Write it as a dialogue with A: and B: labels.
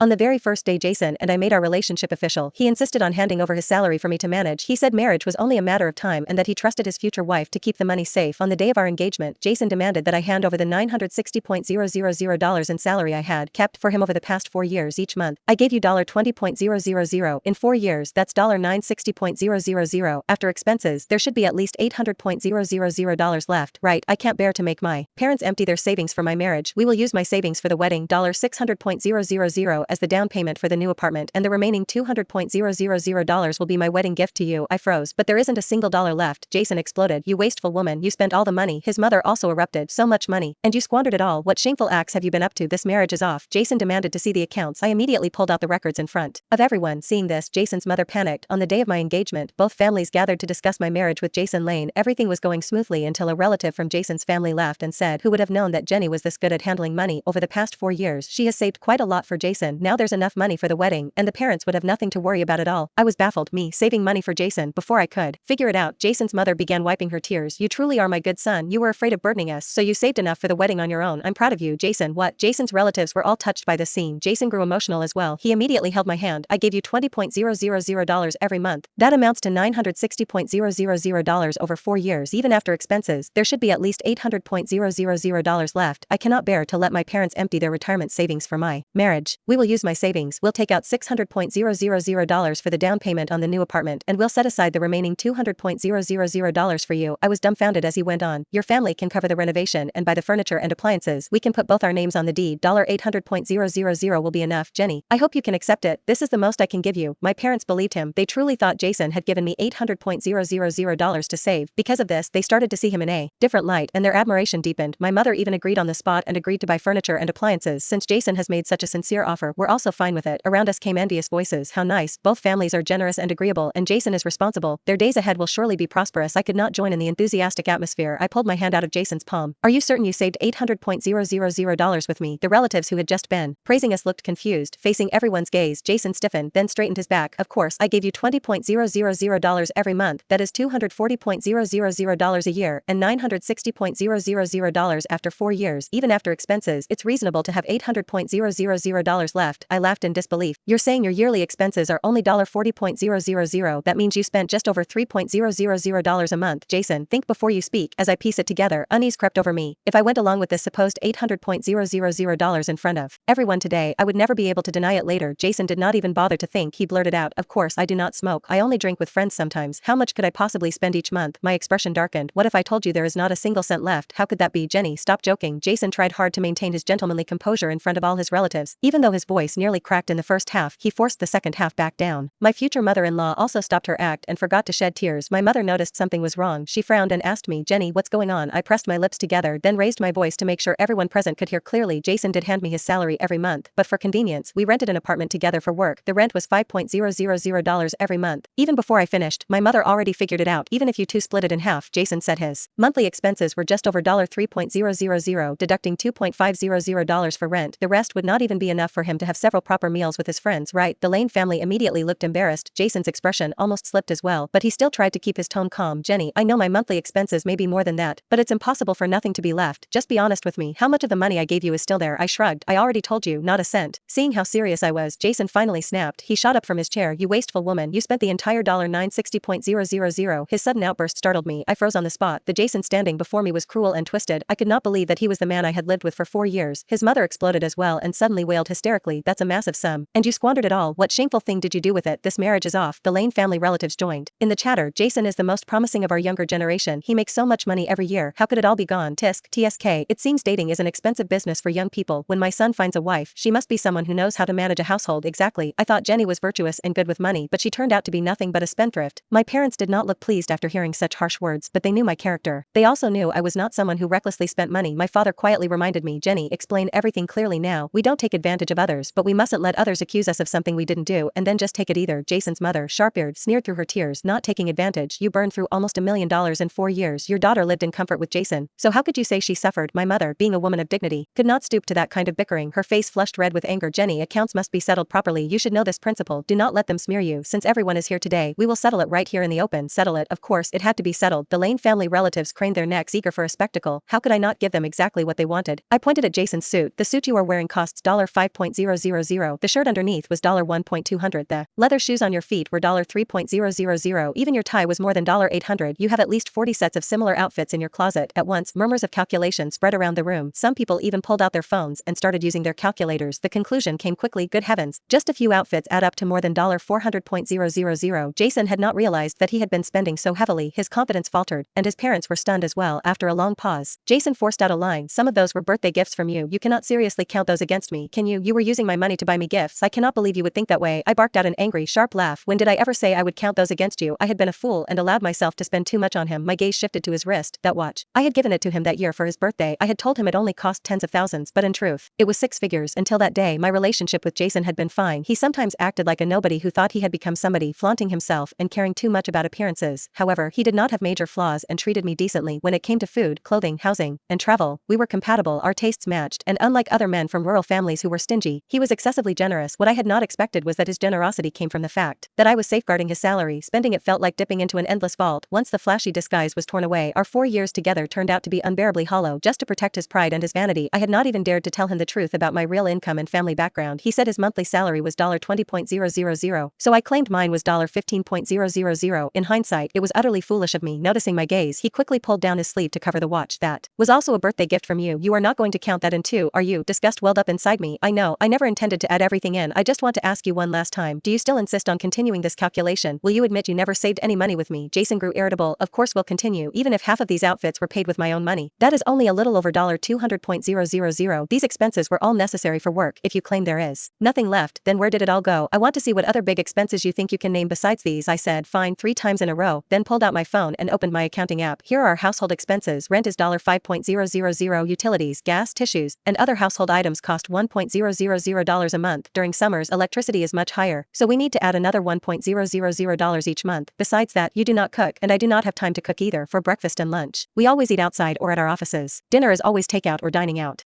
A: On the very first day Jason and I made our relationship official, he insisted on handing over his salary for me to manage. He said marriage was only a matter of time and that he trusted his future wife to keep the money safe. On the day of our engagement, Jason demanded that I hand over the $960,000 in salary I had kept for him over the past 4 years each month. I gave you $20,000 in 4 years, that's $960,000. After expenses, there should be at least $800,000 left, right? I can't bear to make my parents empty their savings for my marriage. We will use my savings for the wedding, $600,000 as the down payment for the new apartment, and the remaining $200,000 will be my wedding gift to you. I froze. But there isn't a single dollar left. Jason exploded. You wasteful woman, you spent all the money. His mother also erupted. So much money. And you squandered it all. What shameful acts have you been up to? This marriage is off. Jason demanded to see the accounts. I immediately pulled out the records in front of everyone. Seeing this, Jason's mother panicked. On the day of my engagement, both families gathered to discuss my marriage with Jason Lane. Everything was going smoothly until a relative from Jason's family laughed and said, "Who would have known that Jenny was this good at handling money? Over the past 4 years, she has saved quite a lot for Jason. Now there's enough money for the wedding, and the parents would have nothing to worry about at all." I was baffled. Me saving money for Jason before I could figure it out. Jason's mother began wiping her tears. "You truly are my good son. You were afraid of burdening us, so you saved enough for the wedding on your own. I'm proud of you." Jason, what? Jason's relatives were all touched by this scene. Jason grew emotional as well. He immediately held my hand. "I gave you $20,000 every month. That amounts to $960,000 over 4 years. Even after expenses, there should be at least $800,000 left. I cannot bear to let my parents empty their retirement savings for my marriage. We will use my savings. We'll take out $600,000 for the down payment on the new apartment, and we'll set aside the remaining $200,000 for you." I was dumbfounded as he went on. "Your family can cover the renovation and buy the furniture and appliances. We can put both our names on the deed. $800,000 will be enough. Jenny, I hope you can accept it. This is the most I can give you." My parents believed him. They truly thought Jason had given me $800,000 to save. Because of this, they started to see him in a different light, and their admiration deepened. My mother even agreed on the spot and agreed to buy furniture and appliances. Since Jason has made such a sincere offer, we're also fine with it. Around us came envious voices. "How nice. Both families are generous and agreeable, and Jason is responsible. Their days ahead will surely be prosperous." I could not join in the enthusiastic atmosphere. I pulled my hand out of Jason's palm. "Are you certain you saved $800,000 with me?" The relatives who had just been praising us looked confused. Facing everyone's gaze, Jason stiffened, then straightened his back. "Of course, I gave you $20,000 every month. That is $240,000 a year, and $960,000 after 4 years. Even after expenses, it's reasonable to have $800,000 left." I laughed in disbelief. "You're saying your yearly expenses are only $40,000? That means you spent just over $3,000 a month." "Jason, think before you speak." As I piece it together, unease crept over me. If I went along with this supposed $800,000 in front of everyone today, I would never be able to deny it later. Jason did not even bother to think. He blurted out, "Of course, I do not smoke. I only drink with friends sometimes. How much could I possibly spend each month?" My expression darkened. "What if I told you there is not a single cent left? How could that be?" "Jenny, stop joking." Jason tried hard to maintain his gentlemanly composure in front of all his relatives. Even though his voice nearly cracked in the first half, he forced the second half back down. My future mother-in-law also stopped her act and forgot to shed tears. My mother noticed something was wrong. She frowned and asked me, "Jenny, what's going on?" I pressed my lips together, then raised my voice to make sure everyone present could hear clearly. Jason did hand me his salary every month, but for convenience, we rented an apartment together for work. The rent was $5,000 every month. Even before I finished, my mother already figured it out. "Even if you two split it in half," Jason said, his monthly expenses were just over $3,000, deducting $2,500 for rent. The rest would not even be enough for him to have several proper meals with his friends, right? The Lane family immediately looked embarrassed. Jason's expression almost slipped as well, but he still tried to keep his tone calm. "Jenny, I know my monthly expenses may be more than that, but it's impossible for nothing to be left. Just be honest with me. How much of the money I gave you is still there?" I shrugged. "I already told you, not a cent." Seeing how serious I was, Jason finally snapped. He shot up from his chair. "You wasteful woman, you spent the entire $960,000. His sudden outburst startled me. I froze on the spot. The Jason standing before me was cruel and twisted. I could not believe that he was the man I had lived with for 4 years. His mother exploded as well and suddenly wailed hysterically, "That's a massive sum. And you squandered it all. What shameful thing did you do with it? This marriage is off." The Lane family relatives joined in the chatter. "Jason is the most promising of our younger generation. He makes so much money every year. How could it all be gone?" TSK. It seems dating is an expensive business for young people. When my son finds a wife, she must be someone who knows how to manage a household. Exactly. I thought Jenny was virtuous and good with money, but she turned out to be nothing but a spendthrift. My parents did not look pleased after hearing such harsh words, but they knew my character. They also knew I was not someone who recklessly spent money. My father quietly reminded me, "Jenny, explain everything clearly now. We don't take advantage of others, but we mustn't let others accuse us of something we didn't do and then just take it either." Jason's mother, sharp-eared, sneered through her tears. "Not taking advantage. You burned through almost $1 million in 4 years. Your daughter lived in comfort with Jason. So how could you say she suffered?" My mother, being a woman of dignity, could not stoop to that kind of bickering. Her face flushed red with anger. "Jenny, accounts must be settled properly. You should know this principle. Do not let them smear you. Since everyone is here today, we will settle it right here in the open." Settle it? Of course, it had to be settled. The Lane family relatives craned their necks, eager for a spectacle. How could I not give them exactly what they wanted? I pointed at Jason's suit. "The suit you are wearing costs $5,000. $1.000. The shirt underneath was $1.200. The leather shoes on your feet were $3.000. Even your tie was more than $800. You have at least 40 sets of similar outfits in your closet. At once, murmurs of calculation spread around the room. Some people even pulled out their phones and started using their calculators. The conclusion came quickly. Good heavens, just a few outfits add up to more than $400.000. Jason had not realized that he had been spending so heavily. His confidence faltered, and his parents were stunned as well. After a long pause, Jason forced out a line. Some of those were birthday gifts from you. You cannot seriously count those against me, can you? You were using my money to buy me gifts. I cannot believe you would think that way. I barked out an angry, sharp laugh. When did I ever say I would count those against you? I had been a fool and allowed myself to spend too much on him. My gaze shifted to his wrist. That watch. I had given it to him that year for his birthday. I had told him it only cost tens of thousands, but in truth, it was six figures. Until that day, my relationship with Jason had been fine. He sometimes acted like a nobody who thought he had become somebody, flaunting himself and caring too much about appearances. However, he did not have major flaws and treated me decently. When it came to food, clothing, housing, and travel, we were compatible, our tastes matched, and unlike other men from rural families who were stingy, he was excessively generous. What I had not expected was that his generosity came from the fact that I was safeguarding his salary. Spending it felt like dipping into an endless vault. Once the flashy disguise was torn away, our 4 years together turned out to be unbearably hollow. Just to protect his pride and his vanity, I had not even dared to tell him the truth about my real income and family background. He said his monthly salary was $20.000, so I claimed mine was $15.000. In hindsight, it was utterly foolish of me. Noticing my gaze, he quickly pulled down his sleeve to cover the watch. That was also a birthday gift from you. You are not going to count that in two, are you? Disgust welled up inside me. I know, I never intended to add everything in. I just want to ask you one last time. Do you still insist on continuing this calculation? Will you admit you never saved any money with me? Jason grew irritable. Of course we'll continue, even if half of these outfits were paid with my own money. That is only a little over $200.000. These expenses were all necessary for work. If you claim there is nothing left, then where did it all go? I want to see what other big expenses you think you can name besides these. I said fine 3 times in a row, then pulled out my phone and opened my accounting app. Here are our household expenses. Rent is $5.000. Utilities, gas, tissues, and other household items cost $1.000 a month. During summers, electricity is much higher, so we need to add another $1.000 each month. Besides that, you do not cook, and I do not have time to cook either. For breakfast and lunch, we always eat outside or at our offices. Dinner is always takeout or dining out.